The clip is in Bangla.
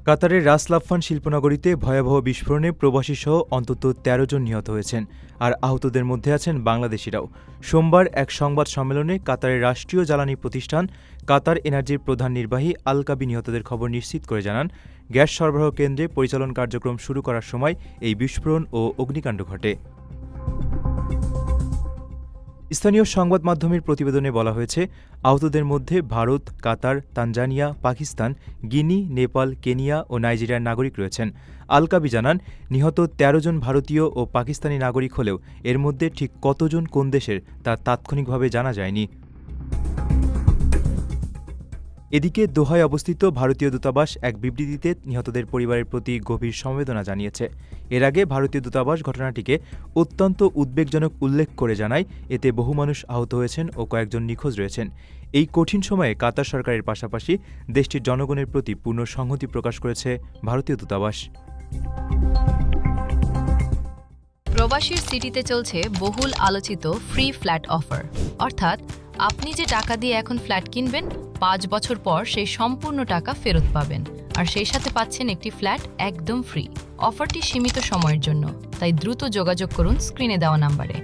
কাতারের রাস লাফফান শিল্পনগরীতে ভয়াবহ বিস্ফোরণে প্রবাসীসহ অন্তত ১৩ জন নিহত হয়েছেন, আর আহতদের মধ্যে আছেন বাংলাদেশিরাও। সোমবার এক সংবাদ সম্মেলনে কাতারের রাষ্ট্রীয় জ্বালানি প্রতিষ্ঠান কাতার এনার্জির প্রধান নির্বাহী আল কাবি নিহতদের খবর নিশ্চিত করে জানান, গ্যাস সরবরাহ কেন্দ্রে পরিচালন কার্যক্রম শুরু করার সময় এই বিস্ফোরণ ও অগ্নিকাণ্ড ঘটে। স্থানীয় সংবাদ মাধ্যমের প্রতিবেদনে বলা হয়েছে, আহতদের মধ্যে ভারত, কাতার, তানজানিয়া, পাকিস্তান, গিনি, নেপাল, কেনিয়া ও নাইজেরিয়ার নাগরিক রয়েছেন। আল কাবি জানান, নিহত ১৩ জন ভারতীয় ও পাকিস্তানি নাগরিক হলেও এর মধ্যে ঠিক কতজন কোন দেশের তা তাৎক্ষণিকভাবে জানা যায়নি। এদিকে দোহায় অবস্থিত ভারতীয় দূতাবাস এক বিবৃতিতে নিহতদের পরিবারের প্রতি গভীর সমবেদনা জানিয়েছে। এর আগে ভারতীয় দূতাবাস ঘটনাটিকে অত্যন্ত উদ্বেগজনক উল্লেখ করে জানায়, এতে বহু মানুষ আহত হয়েছেন ও কয়েকজন নিখোঁজ রয়েছেন। এই কঠিন সময়ে কাতার সরকারের পাশাপাশি দেশটির জনগণের প্রতি পূর্ণ সংহতি প্রকাশ করেছে ভারতীয় দূতাবাস। প্রবাসীর সিটিতে চলছে বহুল আলোচিত ফ্রি ফ্ল্যাট অফার, অর্থাৎ আপনি যে টাকা দিয়ে এখন ফ্ল্যাট কিনবেন ৫ বছর পর সেই সম্পূর্ণ টাকা ফেরত পাবেন, আর সেই সাথে পাচ্ছেন একটি ফ্ল্যাট একদম ফ্রি। অফারটি সীমিত সময়ের জন্য, তাই দ্রুত যোগাযোগ করুন স্ক্রিনে দেওয়া নাম্বারে।